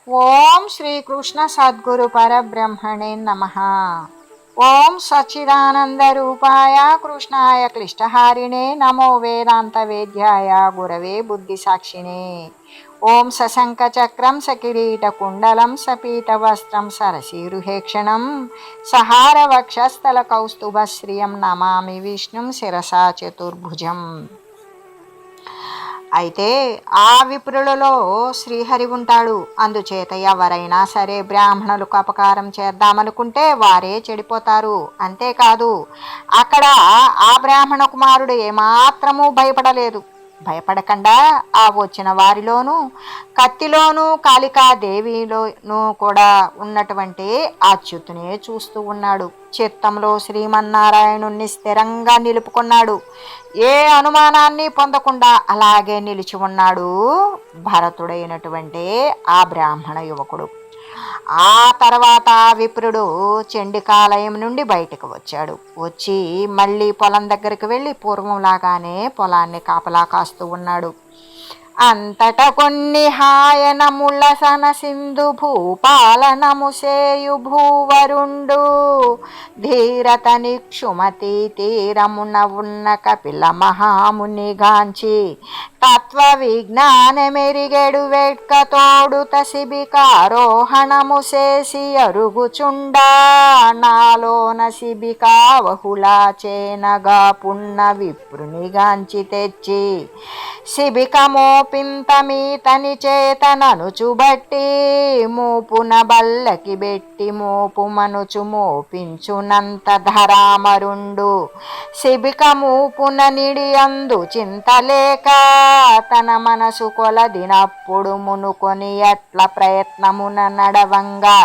ఓం శ్రీకృష్ణ సద్గురు పరబ్రహ్మణే నమః. ఓం సచ్చిదానంద రూపాయ కృష్ణాయ క్లిష్టహారిణే నమో వేదాంత వేద్యాయ గురవే బుద్ధి సాక్షిణే. ఓం సశంఖ చక్రం సకిరీట కుండలం సపీత వస్త్రం సరసీరుహేక్షణం సహార వక్షస్థల కౌస్తుభశ్రియం నమామి విష్ణుం శిరసా చతుర్భుజం. అయితే ఆ విప్రులలో శ్రీహరి ఉంటాడు. అందుచేత ఎవరైనా సరే బ్రాహ్మణులకు అపకారం చేద్దామనుకుంటే వారే చెడిపోతారు. అంతేకాదు అక్కడ ఆ బ్రాహ్మణ కుమారుడు ఏమాత్రమూ భయపడకుండా ఆ వచ్చిన వారిలోనూ కత్తిలోనూ కాళికాదేవిలోనూ కూడా ఉన్నటువంటి అచ్యుతునే చూస్తూ ఉన్నాడు. చిత్తంలో శ్రీమన్నారాయణుణ్ణి స్థిరంగా నిలుపుకున్నాడు. ఏ అనుమానాన్ని పొందకుండా అలాగే నిలిచి ఉన్నాడు భరతుడైనటువంటి ఆ బ్రాహ్మణ యువకుడు. ఆ తర్వాత విప్రుడు చండికాలయం నుండి బయటకు వచ్చాడు. వచ్చి మళ్ళీ పొలం దగ్గరికి వెళ్ళి పూర్వంలాగానే పొలాన్ని కాపలా కాస్తూ ఉన్నాడు. అంతట కొన్ని హాయనముల సన సింధు భూపాలనము సేయు భూవరుండు ధీరత నిక్షుమతి తీరమున ఉన్న కపిల మహామునిగాంచి తత్వ విజ్ఞానమెరిగెడు వెట్క తోడుత శిబికారోహణము చేసి అరుగుచుండా నాలోన శిబికా బహుళా చేనగా పున్న విప్రునిగాంచి తెచ్చి శిబిక మోపింతమీతని చేతననుచుబట్టి మోపున బల్లకి బెట్టి మోపు మనుచు మోపించునంత ధరామరుండు శిబిక మూపున నిడి అందు చింతలేక తన మనసు కొలదినప్పుడు మునుకొని ఎట్ల ప్రయత్నమున నడవంగా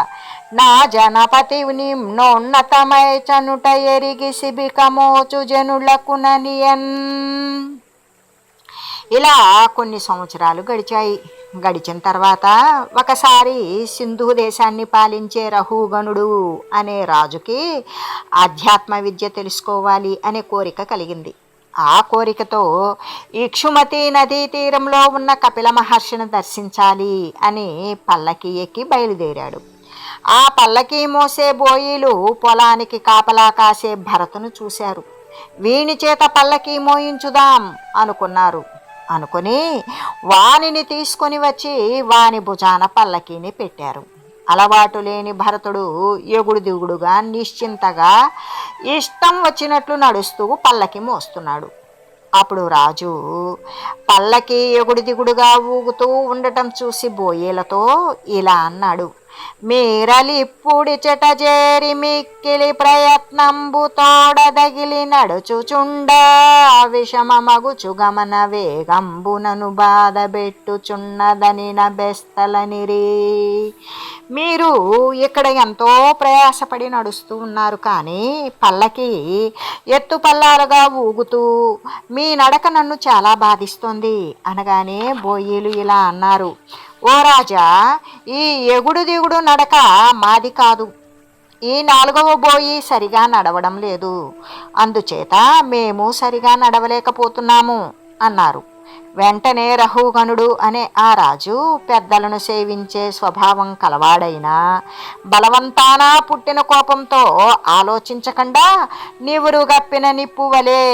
నా జనపతి నిమ్నోన్నతమై చనుట ఎరిగి శిబిక మోచు జనులకు ననియన్. ఇలా కొన్ని సంవత్సరాలు గడిచాయి. గడిచిన తర్వాత ఒకసారి సింధు దేశాన్ని పాలించే రహుగణుడు అనే రాజుకి ఆధ్యాత్మ విద్య తెలుసుకోవాలి అనే కోరిక కలిగింది. ఆ కోరికతో ఇక్షుమతి నదీ తీరంలో ఉన్న కపిల మహర్షిని దర్శించాలి అని పల్లకి ఎక్కి బయలుదేరాడు. ఆ పల్లకి మోసే బోయిలు పొలానికి కాపలా కాసే భరతును చూశారు. వీని చేత పల్లకి మోయించుదాం అనుకుని వానిని తీసుకొని వచ్చి వాని భుజాన పల్లకీని పెట్టారు. అలవాటు లేని భరతుడు ఎగుడు దిగుడుగా నిశ్చింతగా ఇష్టం వచ్చినట్లు నడుస్తూ పల్లకి మోస్తున్నాడు. అప్పుడు రాజు పల్లకి ఎగుడు దిగుడుగా ఊగుతూ ఉండటం చూసి బోయేలతో ఇలా అన్నాడు: మీరలిప్పుడి చెటజేరి మిక్కిలి ప్రయత్నంబు తోడదగిలి నడుచుచుండా విషమ మగుచు గమన వేగంబునను బాధబెట్టుచున్నదని నబెస్తలనిరి. మీరు ఇక్కడ ఎంతో ప్రయాసపడి నడుస్తూ ఉన్నారు, కానీ పల్లకి ఎత్తు పల్లాలుగా ఊగుతూ మీ నడక నన్ను చాలా బాధిస్తోంది అనగానే బోయిలు ఇలా అన్నారు: ఓ రాజా, ఈ ఎగుడు దిగుడు నడక మాది కాదు. ఈ 4వ బోయి సరిగా నడవడం లేదు. అందుచేత మేము సరిగా నడవలేకపోతున్నాము అన్నారు. వెంటనే రహుగణుడు అనే ఆ రాజు పెద్దలను సేవించే స్వభావం కలవాడైనా బలవంతాన పుట్టిన కోపంతో ఆలోచించకుండా నివురు గప్పిన నిప్పు వలె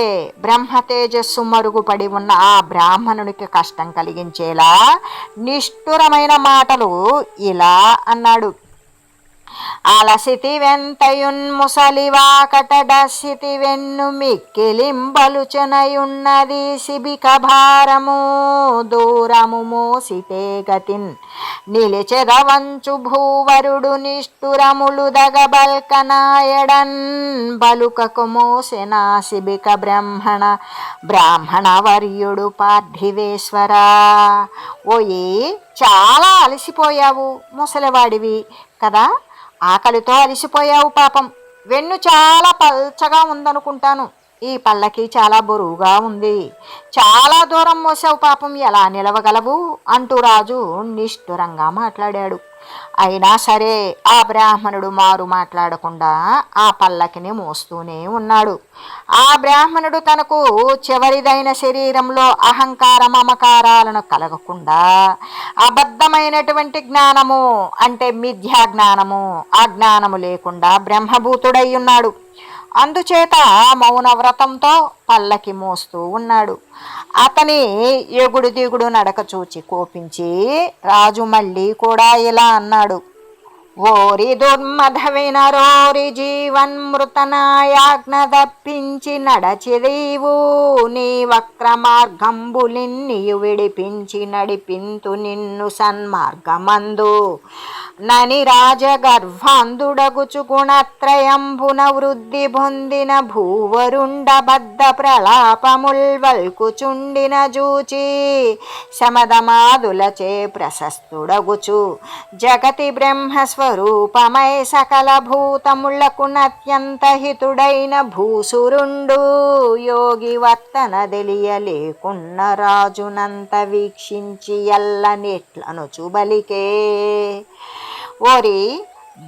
బ్రహ్మ తేజస్సు మరుగుపడి ఉన్న ఆ బ్రాహ్మణునికి కష్టం కలిగించేలా నిష్ఠురమైన మాటలు ఇలా అన్నాడు: అలసితి వెంతయున్ ముసలివాకటడసితి వెన్ను మిక్కిలింబలుచనయున్నది శిబిక భారము దూరము మోసితే గతిన్ నిలిచెదవంచు భూవరుడు నిష్ఠురములు దగబల్కనాయడన్ బలుకకు మోసెనా శిబిక బ్రాహ్మణ వర్యుడు పార్థివేశ్వరా. ఓయి, చాలా అలసిపోయావు, ముసలివాడివి కదా, ఆకలితో అలసిపోయావు. పాపం వెన్ను చాలా పల్చగా ఉందనుకుంటాను. ఈ పల్లకి చాలా బరువుగా ఉంది, చాలా దూరం మోసావు, పాపం ఎలా నిలవగలవు అంటూ రాజు నిష్ఠురంగా మాట్లాడాడు. అయినా సరే ఆ బ్రాహ్మణుడు మారు మాట్లాడకుండా ఆ పల్లకిని మోస్తూనే ఉన్నాడు. ఆ బ్రాహ్మణుడు తనకు చివరిదైన శరీరంలో అహంకార మమకారాలను కలగకుండా అబద్ధమైనటువంటి జ్ఞానము అంటే మిథ్యా జ్ఞానము, అజ్ఞానము లేకుండా బ్రహ్మభూతుడై ఉన్నాడు. అందుచేత మౌన వ్రతంతో పల్లకి మోస్తూ ఉన్నాడు. అతని ఎగుడు దిగుడు నడక చూచి కోపించి రాజు మళ్ళీ కూడా ఇలా అన్నాడు. ఓరి దుర్మధ వినరోరి జీవన్మృతనాయాజ్ఞ తప్పించి నడచిరీవు, నీ వక్ర మార్గంబులిన్నియు విడిపించి నడిపింతు నిన్ను సన్మార్గమందు నని రాజగర్భాంధుడగుచు గుణత్రయంబున వృద్ధి పొందిన భూవరుండ బద్ధ ప్రలాపముల్వల్కుచుండిన జూచి శమదమాదులచే ప్రశస్తుడగుచు జగతి బ్రహ్మస్వరూపమై సకల భూతములకు నత్యంత హితుడైన భూసురుండు యోగి వర్తన తెలియలేకున్న రాజునంత వీక్షించి ఎల్లనిట్లను చుబలికే. ఓరి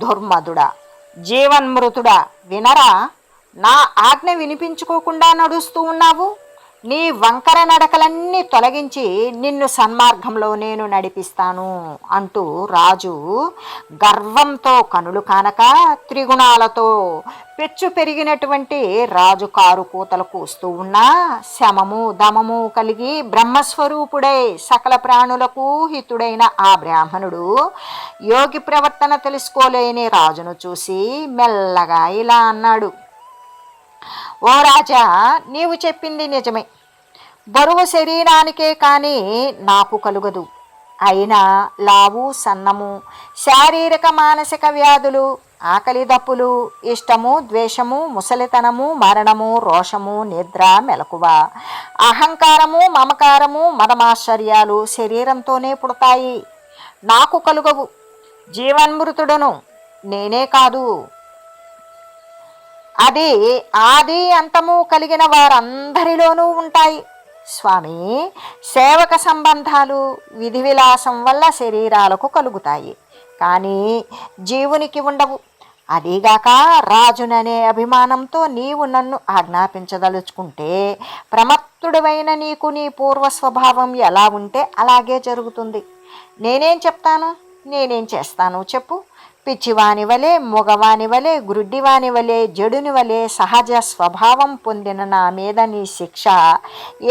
దుర్మధుడా, జీవన్మృతుడా, వినరా, నా ఆజ్ఞ వినిపించుకోకుండా నడుస్తూ ఉన్నావు. నీ వంకర నడకలన్నీ తొలగించి నిన్ను సన్మార్గంలో నేను నడిపిస్తాను అంటూ రాజు గర్వంతో కనులు కానక త్రిగుణాలతో పెచ్చు పెరిగినటువంటి రాజు కారు కూతలు కూస్తూ ఉన్నా శమము దమము కలిగి బ్రహ్మస్వరూపుడై సకల ప్రాణులకు హితుడైన ఆ బ్రాహ్మణుడు యోగి ప్రవర్తన తెలుసుకోలేని రాజును చూసి మెల్లగా ఇలా అన్నాడు. ఓ రాజా, నీవు చెప్పింది నిజమే. బరువు శరీరానికే కానీ నాకు కలుగదు. అయినా లావు సన్నము, శారీరక మానసిక వ్యాధులు, ఆకలి దప్పులు, ఇష్టము ద్వేషము, ముసలితనము, మరణము, రోషము, నిద్ర, మెలకువ, అహంకారము, మమకారము, మదమాశ్చర్యాలు శరీరంతోనే పుడతాయి, నాకు కలుగవు. జీవన్మృతుడును నేనే కాదు, అది ఆది అంతము కలిగిన వారందరిలోనూ ఉంటాయి. స్వామి, సేవక సంబంధాలు విధి విలాసం వల్ల శరీరాలకు కలుగుతాయి, కానీ జీవునికి ఉండవు. అదీగాక రాజుననే అభిమానంతో నీవు నన్ను ఆజ్ఞాపించదలుచుకుంటే ప్రమత్తుడవైన నీకు నీ పూర్వ స్వభావం ఎలా ఉంటే అలాగే జరుగుతుంది. నేనేం చెప్తాను, నేనేం చేస్తాను చెప్పు. పిచ్చివాని వలె, మొగవాని వలె, గ్రుడ్డివాని వలె, జడుని వలె సహజ స్వభావం పొందిన నా మీద నీ శిక్ష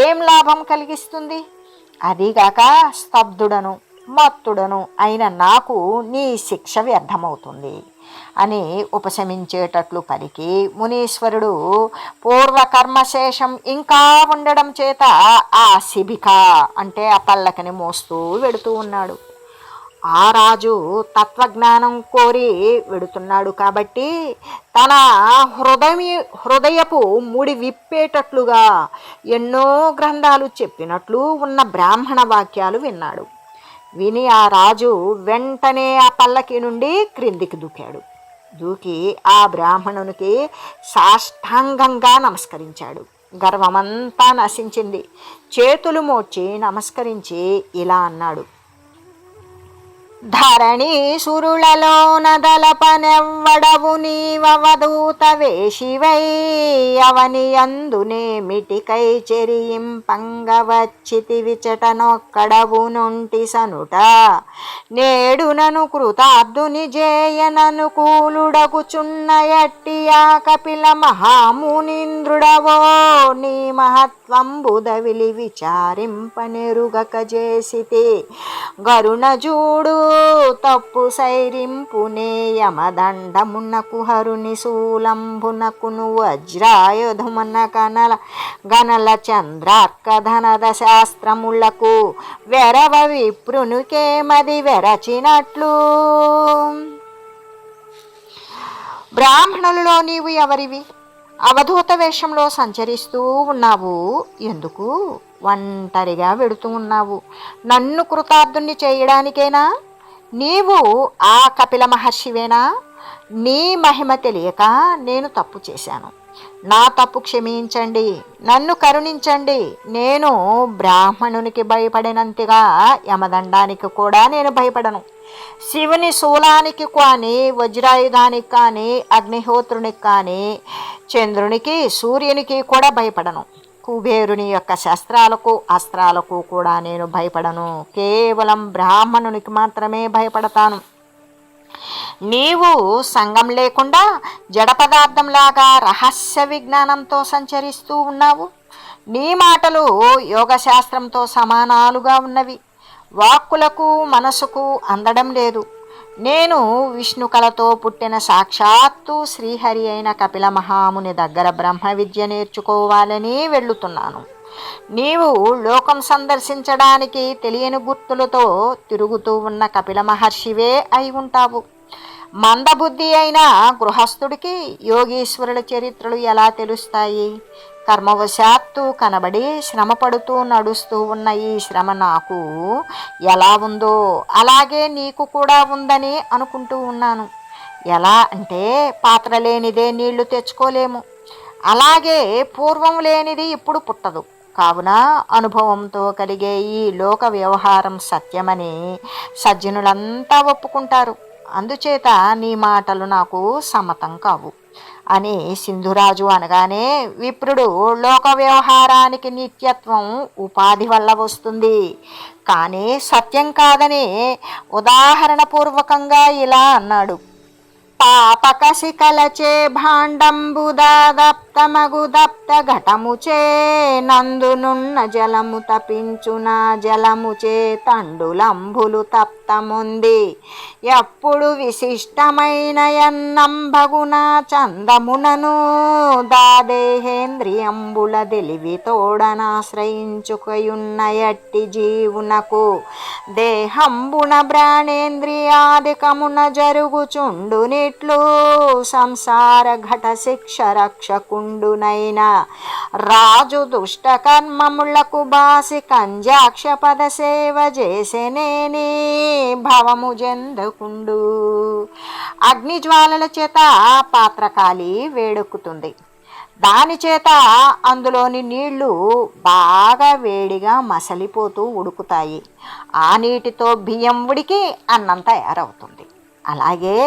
ఏం లాభం కలిగిస్తుంది? అదీగాక స్తబ్దుడను మత్తుడను అయిన నాకు నీ శిక్ష వ్యర్థమవుతుంది అని ఉపశమించేటట్లు పలికి మునీశ్వరుడు పూర్వకర్మశేషం ఇంకా ఉండడం చేత ఆ శిబిక అంటే ఆ పల్లకిని మోస్తూ వెడుతూ ఉన్నాడు. ఆ రాజు తత్వజ్ఞానం కోరి వెడుతున్నాడు కాబట్టి తన హృదయపు ముడి విప్పేటట్లుగా ఎన్నో గ్రంథాలు చెప్పినట్లు ఉన్న బ్రాహ్మణ వాక్యాలు విన్నాడు. విని ఆ రాజు వెంటనే ఆ పల్లకి నుండి క్రిందికి దూకాడు. దూకి ఆ బ్రాహ్మణునికి సాష్టాంగంగా నమస్కరించాడు. గర్వమంతా నశించింది. చేతులు మోడ్చి నమస్కరించి ఇలా అన్నాడు. ధరణి సురులలో నదలపనెవ్వడవు నీవవధూత వేషివై అవని అందునేమిటికై చెరియింపంగవచ్చితి విచటనొక్కడవు నొంటి సనుట నేడు నను కృతార్థుని జేయనను కూలుడగుచున్న ఎట్టి ఆ కపిల మహామునీంద్రుడవో నీ మహత్వంబుదవిలి విచారింపనెరుగక చేసితి గరుణ జూడు తప్పు సైరింపునే యమదండమునకు హరుని శూలంబునకును వజ్రాయుధమున గనల చంద్రార్కధనద శాస్త్రములకు వెరవ విప్రునికే మది వెరచినట్లు. బ్రాహ్మణులలో నీవు ఎవరివి? అవధూత వేషంలో సంచరిస్తూ ఉన్నావు ఎందుకు? ఒంటరిగా వెడుతూ ఉన్నావు. నన్ను కృతార్థుణ్ణి చేయడానికేనా? నీవు ఆ కపిల మహర్షివేనా? నీ మహిమ తెలియక నేను తప్పు చేశాను. నా తప్పు క్షమించండి, నన్ను కరుణించండి. నేను బ్రాహ్మణునికి భయపడినంతగా యమదండానికి కూడా నేను భయపడను. శివుని శూలానికి కానీ, వజ్రాయుధానికి కానీ, అగ్నిహోత్రునికి కానీ, చంద్రునికి, సూర్యునికి కూడా భయపడను. కుబేరుని యొక్క శస్త్రాలకు, అస్త్రాలకు కూడా నేను భయపడను. కేవలం బ్రాహ్మణునికి మాత్రమే భయపడతాను. నీవు సంగం లేకుండా జడ పదార్థంలాగా రహస్య విజ్ఞానంతో సంచరిస్తూ ఉన్నావు. నీ మాటలు యోగశాస్త్రంతో సమానాలుగా ఉన్నవి. వాక్కులకు మనసుకు అందడం లేదు. నేను విష్ణు కళతో పుట్టిన సాక్షాత్తు శ్రీహరి అయిన కపిల మహాముని దగ్గర బ్రహ్మ విద్య నేర్చుకోవాలని వెళ్ళుతున్నాను. నీవు లోకం సందర్శించడానికి తెలియని గుర్తులతో తిరుగుతూ ఉన్న కపిల మహర్షివే అయి ఉంటావు. మందబుద్ధి అయిన గృహస్థుడికి యోగీశ్వరుల చరిత్రలు ఎలా తెలుస్తాయి? కర్మవశాత్తు కనబడి శ్రమపడుతూ నడుస్తూ ఉన్న ఈ శ్రమ నాకు ఎలా ఉందో అలాగే నీకు కూడా ఉందని అనుకుంటూ ఉన్నాను. ఎలా అంటే, పాత్ర లేనిదే నీళ్లు తెచ్చుకోలేము. అలాగే పూర్వం లేనిది ఇప్పుడు పుట్టదు. కావున అనుభవంతో కలిగే ఈ లోక వ్యవహారం సత్యమని సజ్జనులంతా ఒప్పుకుంటారు. అందుచేత నీ మాటలు నాకు సమ్మతం కావు అని సింధురాజు అనగానే, విప్రుడు లోక వ్యవహారానికి నిత్యత్వం ఉపాధి వల్ల వస్తుంది, కానీ సత్యం కాదని ఉదాహరణపూర్వకంగా ఇలా అన్నాడు. పాపకసికలచే భాండంబుదాదప్తమగుదప్త ఘటముచే నందునున్న జలము తపించున జలముచే తండులంబులు తప్తముంది ఎప్పుడు విశిష్టమైన ఎన్నంబగున చందమునను దాదేహేంద్రియంబుల తెలివి తోడనాశ్రయించుకయున్న ఎట్టి జీవునకు దేహంబున ప్రాణేంద్రియాదికమున జరుగుచుండుని ఇట్లు సంసార ఘట శిక్ష రక్షకుండునైన రాజు దుష్ట కర్మములకు బాసి కంజాక్ష పద సేవ చేసేనేని భవము జందకుండు. అగ్నిజ్వాలల చేత పాత్ర కాలి వేడెక్కుతుంది. దాని చేత అందులోని నీళ్లు బాగా వేడిగా మసలిపోతూ ఉడుకుతాయి. ఆ నీటితో బియ్యం ఉడికి అన్నం తయారవుతుంది. అలాగే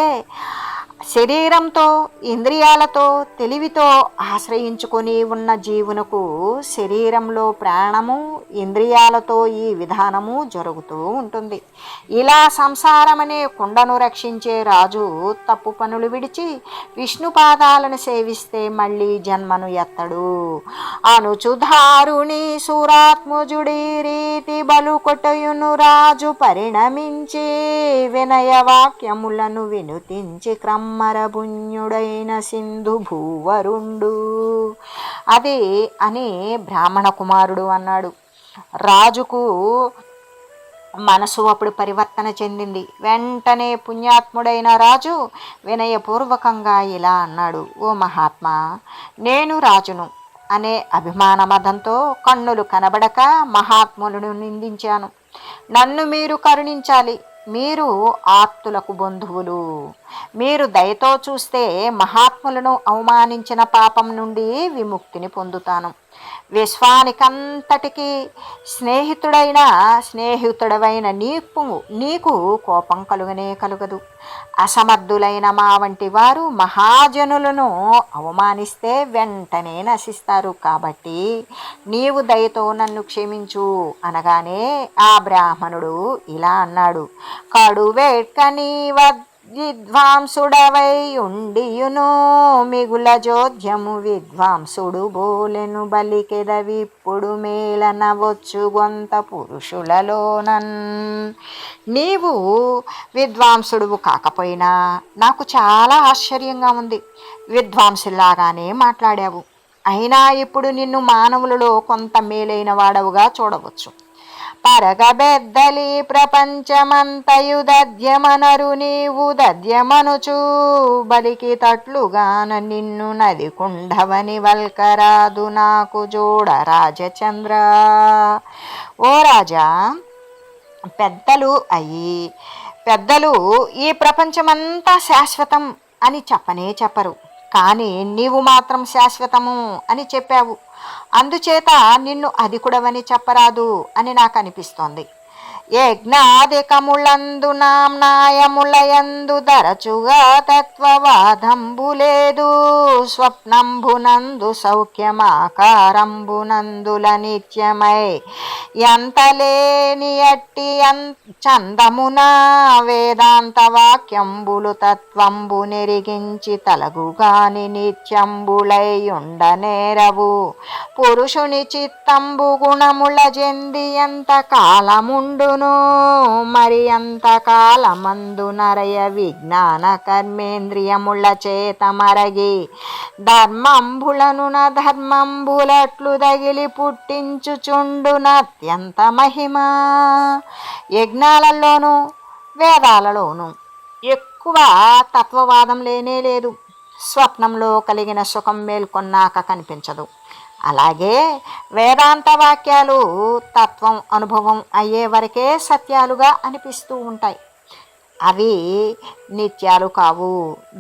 శరీరంతో, ఇంద్రియాలతో, తెలివితో ఆశ్రయించుకొని ఉన్న జీవునకు శరీరంలో ప్రాణము, ఇంద్రియాలతో ఈ విధానము జరుగుతూ ఉంటుంది. ఇలా సంసారమనే కుండను రక్షించే రాజు తప్పు పనులు విడిచి విష్ణు పాదాలను సేవిస్తే మళ్ళీ జన్మను ఎత్తడు. అనుచుధారుని సూరాత్మజుడి రీతి బలు కొట్టయును రాజు పరిణమించి వినయ వాక్యములను వినుతించి క్రమ్మరపుణ్యుడైన సింధు భూవరుండు. అది అని బ్రాహ్మణ కుమారుడు అన్నాడు. రాజుకు మనసు అప్పుడు పరివర్తన చెందింది. వెంటనే పుణ్యాత్ముడైన రాజు వినయపూర్వకంగా ఇలా అన్నాడు. ఓ మహాత్మా, నేను రాజును అనే అభిమాన మదంతో కన్నులు కనబడక మహాత్ములను నిందించాను. నన్ను మీరు కరుణించాలి. మీరు ఆర్తులకు బంధువులు. మీరు దయతో చూస్తే మహాత్ములను అవమానించిన పాపం నుండి విముక్తిని పొందుతాను. విశ్వానికంతటికి స్నేహితుడవైన నీకు కోపం కలుగనే కలుగదు. అసమర్థులైన మా వంటి వారు మహాజనులను అవమానిస్తే వెంటనే నశిస్తారు. కాబట్టి నీవు దయతో నన్ను క్షమించు అనగానే ఆ బ్రాహ్మణుడు ఇలా అన్నాడు. కడువేట్కని విద్వాంసుడవై ఉండియును మిగుల జోధ్యము విద్వాంసుడు బోలెను బలికెదవిప్పుడు మేలనవచ్చు గొంత పురుషులలోనన్. నీవు విద్వాంసుడువు కాకపోయినా నాకు చాలా ఆశ్చర్యంగా ఉంది. విద్వాంసులాగానే మాట్లాడావు. అయినా ఇప్పుడు నిన్ను మానవులలో కొంత మేలైన వాడవుగా చూడవచ్చు. పరగబెద్దలి ప్రపంచమంతయు దద్యమనరు నీవు దద్యమనుచు బలికి తట్లుగాన నిన్ను నది కుండవని వల్కరాదు నాకు జోడ రాజచంద్ర. ఓ రాజా, పెద్దలు ఈ ప్రపంచమంతా శాశ్వతం అని చెప్పనే చెప్పరు. కానీ నీవు మాత్రం శాశ్వతము అని చెప్పావు. అందుచేత నిన్ను అధికుడవని చెప్పరాదు అని నాకు అనిపిస్తోంది. యజ్ఞాధికములందు నామ్నాయములయందు దరచుగా తత్వవాదంబు లేదు. స్వప్నంబునందు సౌఖ్యమాకారంబునందుల నిత్యమై ఎంతలేని అట్టి చందమున వేదాంత వాక్యంబులు తత్వంబు నెరిగించి తలగుగాని నిత్యంబులై ఉండనేరవు. పురుషుని చిత్తంబు గుణముల జంది ఎంత కాలముండును, మరి అంతకాలమందు నరయ విజ్ఞాన కర్మేంద్రియముల చేత మరగి ధర్మంబులను ధర్మంబులట్లు దగిలి పుట్టించుచుండునత్యంత మహిమ. యజ్ఞాలలోనూ వేదాలలోనూ ఎక్కువ తత్వవాదం లేనే లేదు. స్వప్నంలో కలిగిన సుఖం మేల్కొన్నాక కనిపించదు. అలాగే వేదాంత వాక్యాలు తత్వం అనుభవం అయ్యే వరకే సత్యాలుగా అనిపిస్తూ ఉంటాయి. అవి నిత్యాలు కావు.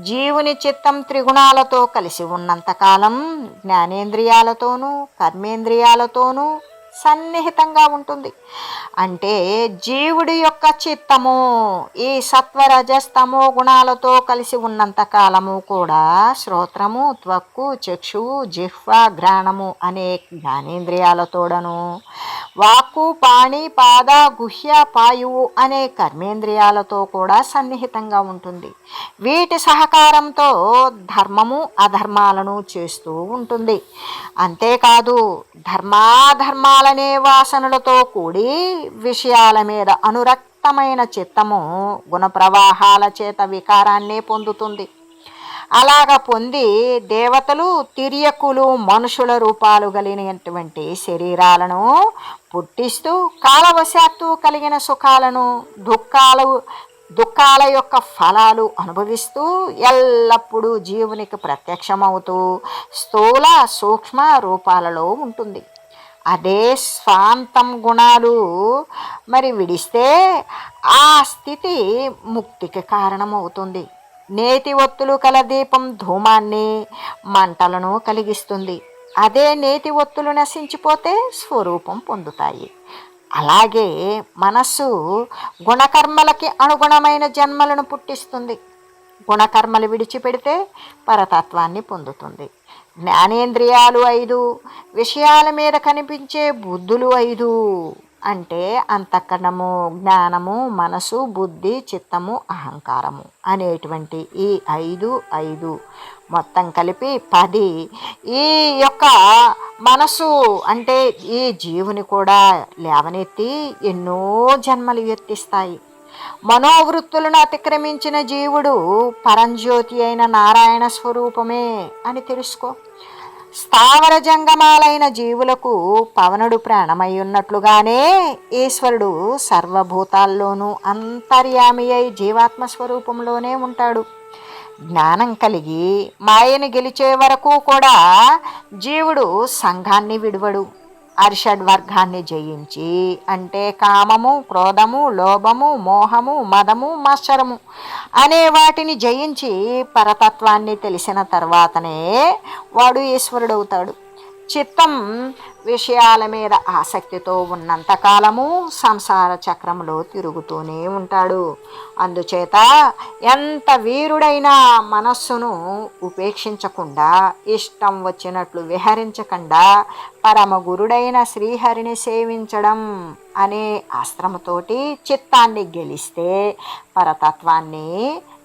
జీవుని చిత్తం త్రిగుణాలతో కలిసి ఉన్నంతకాలం జ్ఞానేంద్రియాలతోనూ కర్మేంద్రియాలతోనూ సన్నిహితంగా ఉంటుంది. అంటే జీవుడి యొక్క చిత్తము ఈ సత్వరజస్తమో గుణాలతో కలిసి ఉన్నంత కాలము కూడా శ్రోత్రము, త్వక్కు, చక్షువు, జిహ్వ, ఘ్రాణము అనే జ్ఞానేంద్రియాలతోడను, వాక్కు, పాణి, పాద, గుహ్య, పాయువు అనే కర్మేంద్రియాలతో కూడా సన్నిహితంగా ఉంటుంది. వీటి సహకారంతో ధర్మము అధర్మాలను చేస్తూ ఉంటుంది. అంతేకాదు ధర్మాధర్మాలనే వాసనలతో కూడి విషయాల మీద అనురక్తమైన చిత్తము గుణప్రవాహాల చేత వికారాన్నే పొందుతుంది. అలాగ పొంది దేవతలు, తిర్యకులు, మనుషుల రూపాలు కలిగినటువంటి శరీరాలను పుట్టిస్తూ కాలవశాత్తు కలిగిన సుఖాలను దుఃఖాల యొక్క ఫలాలు అనుభవిస్తూ ఎల్లప్పుడూ జీవునికి ప్రత్యక్షమవుతూ స్థూల సూక్ష్మ రూపాలలో ఉంటుంది. అదే స్వాంతం గుణాలు విడిస్తే ఆ స్థితి ముక్తికి కారణమవుతుంది. నేతి ఒత్తులు కల దీపం ధూమాన్ని, మంటలను కలిగిస్తుంది. అదే నేతి ఒత్తులు నశించిపోతే స్వరూపం పొందుతాయి. అలాగే మనస్సు గుణకర్మలకి అనుగుణమైన జన్మలను పుట్టిస్తుంది. గుణకర్మలు విడిచిపెడితే పరతత్వాన్ని పొందుతుంది. జ్ఞానేంద్రియాలు 5, విషయాల మీద కనిపించే బుద్ధులు 5. అంటే అంతఃకరణము, జ్ఞానము, మనసు, బుద్ధి, చిత్తము, అహంకారము అనేటువంటి ఈ 5 మొత్తం కలిపి 10. ఈ యొక్క మనసు అంటే ఈ జీవుని కూడా లేవనెత్తి ఎన్నో జన్మలు ఎత్తిస్తాయి. మనోవృత్తులను అతిక్రమించిన జీవుడు పరంజ్యోతి అయిన నారాయణ స్వరూపమే అని తెలుసుకో. స్థావర జంగమాలైన జీవులకు పవనుడు ప్రాణమై ఉన్నట్లుగానే ఈశ్వరుడు సర్వభూతాల్లోనూ అంతర్యామి అయి జీవాత్మ స్వరూపంలోనే ఉంటాడు. జ్ఞానం కలిగి మాయను గెలిచే వరకు కూడా జీవుడు సంఘాన్ని విడువడు. అరిషడ్వర్గాన్ని జయించి అంటే కామము, క్రోధము, లోభము, మోహము, మదము, మత్సరము అనే వాటిని జయించి పరతత్వాన్ని తెలిసిన తర్వాతనే వాడు ఈశ్వరుడవుతాడు. చిత్తం విషయాల మీద ఆసక్తితో ఉన్నంతకాలము సంసార చక్రంలో తిరుగుతూనే ఉంటాడు. అందుచేత ఎంత వీరుడైనా మనస్సును ఉపేక్షించకుండా, ఇష్టం వచ్చినట్లు విహరించకుండా పరమగురుడైన శ్రీహరిని సేవించడం అనే అస్త్రముతోటి చిత్తాన్ని గెలిస్తే పరతత్వాన్ని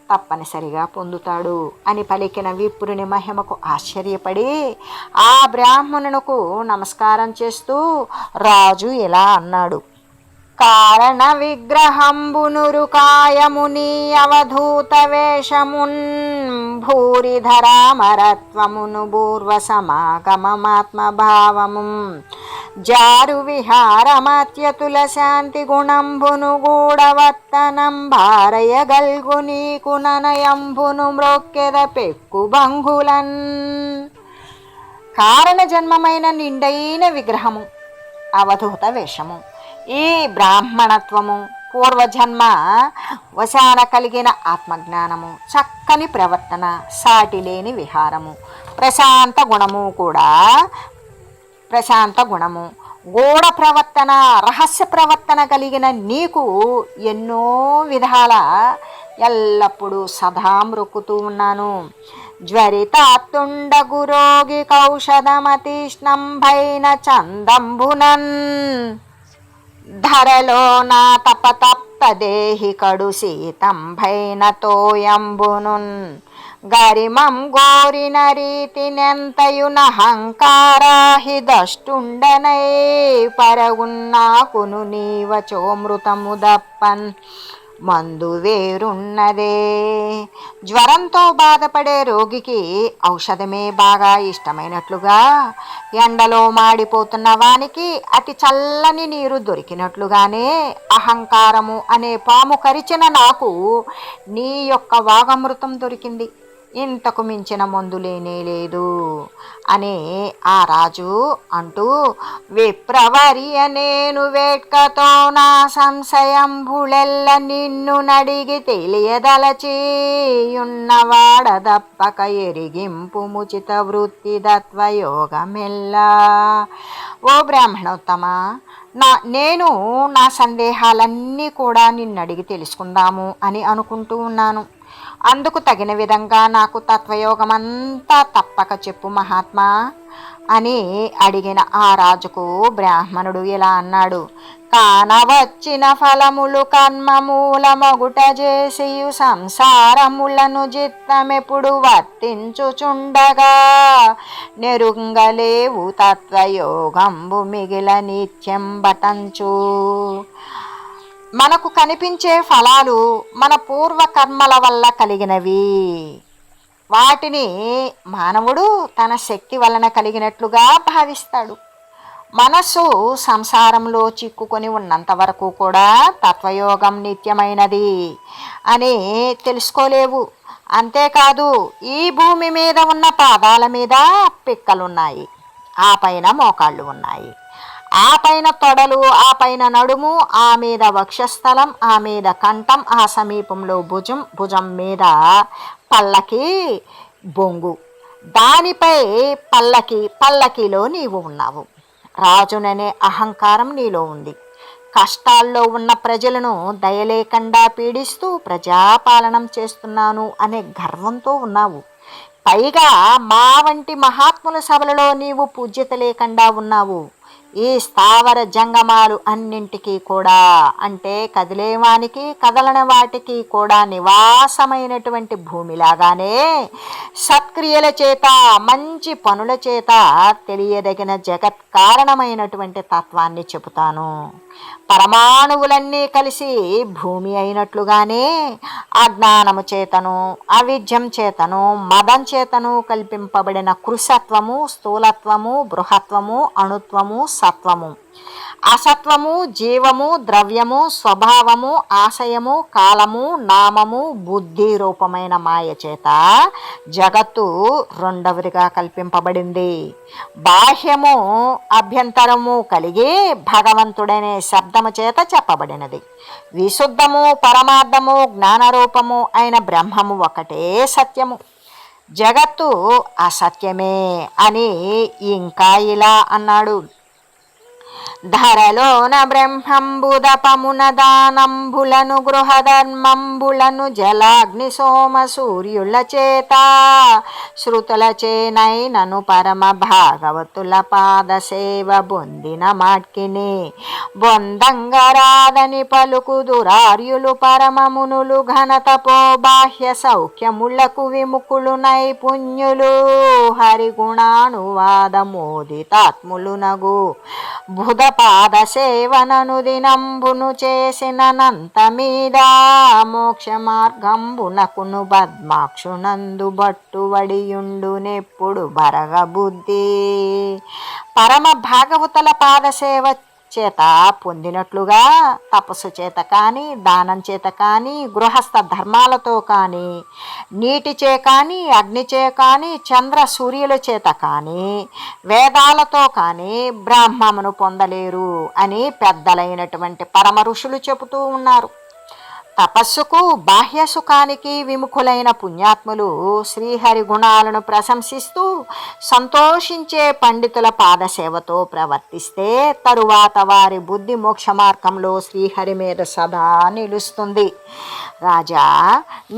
తప్పనిసరిగా పొందుతాడు అని పలికిన విప్రుని మహిమకు ఆశ్చర్యపడి ఆ బ్రాహ్మణునకు నమస్కారం చేస్తూ రాజు ఇలా అన్నాడు. కారణ విగ్రహంబునురుకాయముని అవధూత వేషమున్ భూరిధరామరత్వమును పూర్వ సమాగమమాత్మభావము జారు విహారమత్యతుల శాంతి గుణంబును గూఢవర్తనం భారయ గల్గు నీకు ననయంబును మ్రొక్కెద పెక్కు భంగులన్. కారణ జన్మమైన నిండైన విగ్రహము, అవధూత వేషము, ఈ బ్రాహ్మణత్వము పూర్వజన్మ వశాన కలిగిన ఆత్మజ్ఞానము, చక్కని ప్రవర్తన, సాటిలేని విహారము, ప్రశాంత గుణము, గూఢ ప్రవర్తన, రహస్య ప్రవర్తన కలిగిన నీకు ఎన్నో విధాల ఎల్లప్పుడూ సదా మ్రొక్కుతూ ఉన్నాను. జ్వరితాత్తుండగు రోగి కౌషధమతీష్ణంభైన చందంబునన్ ధరలో నా తపతప్త దేహి కడు శీతంభైన తోయంబునున్ గరిమం గోరిన రీతినెంతయునహంకారాహి దష్టుండనై పరగున్నాకును నీవచోమృతము దప్పన్ మందు వేరున్నదే. జ్వరంతో బాధపడే రోగికి ఔషధమే బాగా ఇష్టమైనట్లుగా, ఎండలో మాడిపోతున్న వానికి అతి చల్లని నీరు దొరికినట్లుగానే అహంకారము అనే పాము కరిచిన నాకు నీ యొక్క వాగమృతం దొరికింది. ఇంతకు మించిన మందు లేనే లేదు అనే ఆ రాజు అంటూ, విప్రవర్య నేను వేట్కతో నా సంశయంబులెల్ల నిన్ను నడిగి తెలియదలచియున్నవాడదప్పక ఎరిగింపు ముచిత వృత్తి దత్వయోగమెల్లా. ఓ బ్రాహ్మణోత్తమ, నేను నా సందేహాలన్నీ కూడా నిన్నడిగి తెలుసుకుందాము అని అనుకుంటూ ఉన్నాను. అందుకు తగిన విధంగా నాకు తత్వయోగమంతా తప్పక చెప్పు మహాత్మా అని అడిగిన ఆ రాజుకు బ్రాహ్మణుడు ఇలా అన్నాడు. కానవచ్చిన ఫలములు కర్మమూలమగుట చేసియు సంసారములను జిత్తమెప్పుడు వర్తించుచుండగా నెరుంగలేవు తత్వయోగంబు మిగిల నిత్యం బటంచు. మనకు కనిపించే ఫలాలు మన పూర్వకర్మల వల్ల కలిగినవి. వాటిని మానవుడు తన శక్తి వలన కలిగినట్లుగా భావిస్తాడు. మనస్సు సంసారంలో చిక్కుకొని ఉన్నంత వరకు కూడా తత్వయోగం నిత్యమైనది అని తెలుసుకోలేవు. అంతేకాదు, ఈ భూమి మీద ఉన్న పాదాల మీద పిక్కలున్నాయి, ఆ పైన మోకాళ్ళు ఉన్నాయి, ఆ పైన తొడలు, ఆ పైన నడుము, ఆ మీద వక్షస్థలం, ఆ మీద కంఠం, ఆ సమీపంలో భుజం, భుజం మీద పల్లకి బొంగు, దానిపై పల్లకిలో నీవు ఉన్నావు. రాజుననే అహంకారం నీలో ఉంది. కష్టాల్లో ఉన్న ప్రజలను దయలేకుండా పీడిస్తూ ప్రజాపాలనం చేస్తున్నాను అనే గర్వంతో ఉన్నావు. పైగా మా వంటి మహాత్ముల సభలలో నీవు పూజ్యత లేకుండా ఉన్నావు. ఈ స్థావర జంగమాలు అన్నింటికీ కూడా, అంటే కదిలేవానికి కదలని వాటికి కూడా నివాసమైనటువంటి భూమిలాగానే సత్క్రియల చేత, మంచి పనుల చేత తెలియదగిన జగత్ కారణమైనటువంటి తత్వాన్ని చెబుతాను. పరమాణువులన్నీ కలిసి భూమి అయినట్లుగానే అజ్ఞానము చేతను, అవిద్యం చేతను, మదం చేతను కల్పింపబడిన కృషత్వము, స్థూలత్వము, బృహత్వము, అణుత్వము, సత్వము, అసత్వము, జీవము, ద్రవ్యము, స్వభావము, ఆశయము, కాలము, నామము, బుద్ధి రూపమైన మాయ చేత జగత్తు రెండవదిగా కల్పింపబడింది. బాహ్యము అభ్యంతరము కలిగి భగవంతుడనే శబ్దము చేత చెప్పబడినది. విశుద్ధము, పరమార్థము, జ్ఞానరూపము అయిన బ్రహ్మము ఒకటే సత్యము. జగత్తు అసత్యమే అని ఇంకా ఇలా అన్నాడు. ధరలోన బ్రహ్మంబుదపమున దానంబులను, గృహధర్మంబులను, జలాగ్ని సోమ సూర్యుల చేత శృతుల చేనైనను పరమ భాగవతుల పాద సేవ బొందిన మాట్కిని బొందంగరాదని పలుకు దురార్యులు పరమమునులు, ఘనతపో బాహ్య సౌఖ్యములకు విముఖులు, నైపుణ్యులు, హరిగుణానువాద మోదితాత్ములు నగు బుధ పాద సేవనను దినంబును చేసినంత మీద మోక్ష మార్గంబునకును పద్మాక్షునందు బట్టు వడియుండునెప్పుడు బరగ బుద్ధి. పరమ భాగవతుల పాదసేవ చేత పొందినట్లుగా తపస్సు చేత కానీ, దానం చేత కానీ, గృహస్థ ధర్మాలతో కానీ, నీటిచే కానీ, అగ్నిచే కానీ, చంద్ర సూర్యుల చేత కానీ, వేదాలతో కానీ బ్రహ్మమును పొందలేరు అని పెద్దలైనటువంటి పరమ ఋషులు చెబుతూ ఉన్నారు. తపస్సుకు, బాహ్య సుఖానికి విముఖులైన పుణ్యాత్ములు శ్రీహరి గుణాలను ప్రశంసిస్తూ సంతోషించే పండితుల పాదసేవతో ప్రవర్తిస్తే తరువాత వారి బుద్ధి మోక్ష మార్గంలో శ్రీహరి మీద సదా నిలుస్తుంది. రాజా,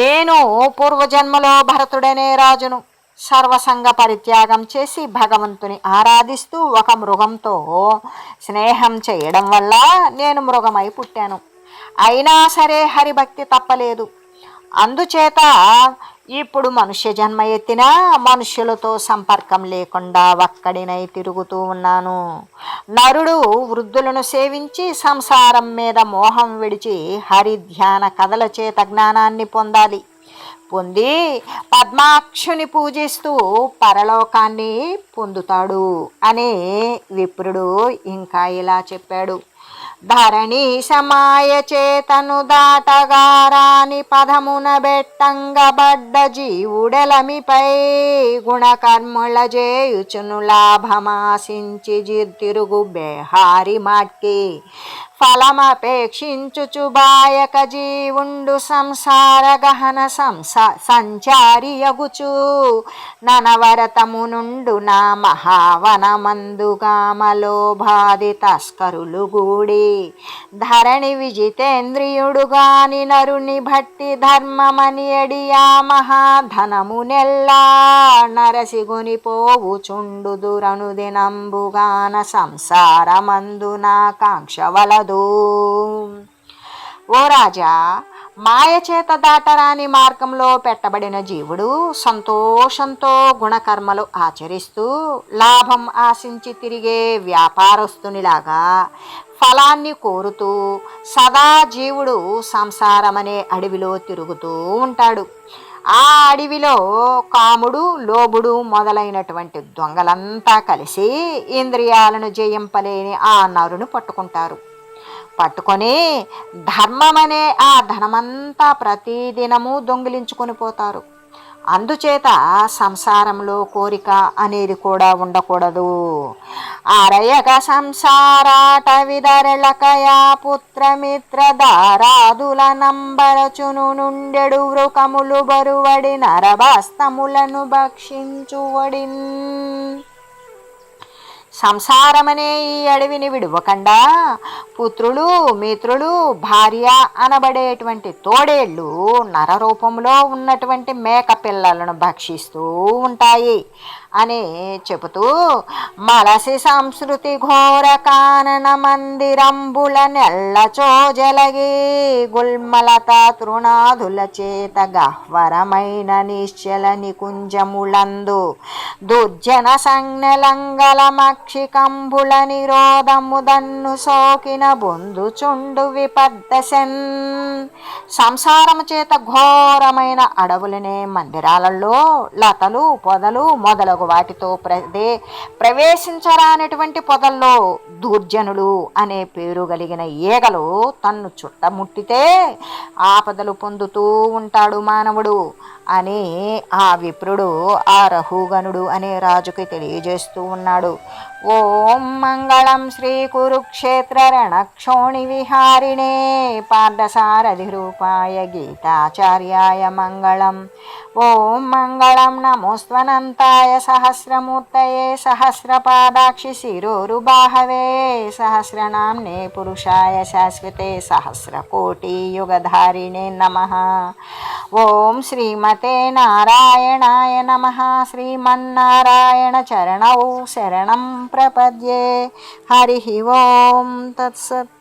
నేను పూర్వజన్మలో భరతుడనే రాజును. సర్వసంగ పరిత్యాగం చేసి భగవంతుని ఆరాధిస్తూ ఒక మృగంతో స్నేహం చేయడం వల్ల నేను మృగమై పుట్టాను. అయినా సరే హరిభక్తి తప్పలేదు. అందుచేత ఇప్పుడు మనుష్య జన్మ ఎత్తినా మనుష్యులతో సంపర్కం లేకుండా ఒక్కడినై తిరుగుతూ ఉన్నాను. నరుడు వృద్ధులను సేవించి సంసారం మీద మోహం విడిచి హరి ధ్యాన కథల చేత జ్ఞానాన్ని పొందాలి. పొంది పద్మాక్షుని పూజిస్తూ పరలోకాన్ని పొందుతాడు అని విప్రుడు ఇంకా ఇలా చెప్పాడు. ధరణి సమాయ చేతను దాటగారాని పదమున బెట్టంగబడ్డ జీవుడెలమిపై గుణకర్ముల చేయుచును లాభమాశించి తిరుగు బేహారి మాట్కి ఫలమపేక్షించుచు బాయక జీవుండు సంసార గహన సంచారియగుచు ననవరతము నుండు నా మహావనమందుగామలోభాది తస్కరులు గూడి ధరణి విజితేంద్రియుడుగాని నరుని భట్టి ధర్మమని ఎడియా మహాధనమునెల్లా నరసిగుని పోవుచుండు దురనుదినంబుగాన సంసారమందు నా కాంక్ష వలదు. ఓ రాజా, మాయ చేత దాటరాని మార్గంలో పెట్టబడిన జీవుడు సంతోషంతో గుణకర్మలు ఆచరిస్తూ లాభం ఆశించి తిరిగే వ్యాపారస్తునిలాగా ఫలాన్ని కోరుతూ సదా జీవుడు సంసారమనే అడవిలో తిరుగుతూ ఉంటాడు. ఆ అడవిలో కాముడు, లోభుడు మొదలైనటువంటి దొంగలంతా కలిసి ఇంద్రియాలను జయింపలేని ఆ నరును పట్టుకుంటారు. పట్టుకొని ధర్మమనే ఆ ధనమంతా ప్రతిదినము దొంగిలించుకొని పోతారు. అందుచేత సంసారంలో కోరిక అనేది కూడా ఉండకూడదు. ఆరయక సంసారాట విదరళకయా పుత్రమిత్ర దారాదుల నంబరచును నుండెడు వృకములు బరువడి నరభస్తములను భక్షించువడిన్. సంసారమనే ఈ అడవిని విడువకుండా పుత్రులు, మిత్రులు, భార్య అనబడేటువంటి తోడేళ్ళు నరరూపంలో ఉన్నటువంటి మేక పిల్లలను భక్షిస్తూ ఉంటాయి అని చెబుతూ మలసి సంస్కృతి ఘోర కానన మందిరంబుల నెల్లచో జలగి గుల్మలత తృణాదుల చేత గహ్వరమైన నిశ్చల నికుంజములందు దుర్జన సంజ్ఞలంగల మక్షికంబుల నిరోధముదన్ను సోకిన బొందుచుండు విపద్దశన్. సంసారము చేత ఘోరమైన అడవులనే మందిరాలలో లతలు, పొదలు మొదలగు వాటితో ప్రవేశించరానటువంటి పొదల్లో దుర్జనులు అనే పేరు కలిగిన ఈగలు తన్ను చుట్టముట్టితే ఆపదలు పొందుతూ ఉంటాడు మానవుడు అని ఆ విప్రుడు ఆ రహుగణుడు అనే రాజుకి తెలియజేస్తూ ఉన్నాడు. ఓం మంగళం శ్రీ కురుక్షేత్ర రణక్షోణి విహారిణే పార్థసారథి రూపాయ గీతాచార్యాయ మంగళం. ఓం మంగళం నమోస్త్వనంతాయ సహస్రమూర్తయే సహస్రపాదాక్షి శిరోరుబాహవే సహస్రనామ్నే పురుషాయ శాశ్వతే సహస్రకోటి యుగధారిణే నమః. ఓం శ్రీమతే నారాయణాయ నమః. శ్రీమన్నారాయణ చరణౌ శరణం ప్రపద్యే. హరి ఓం తత్సత్.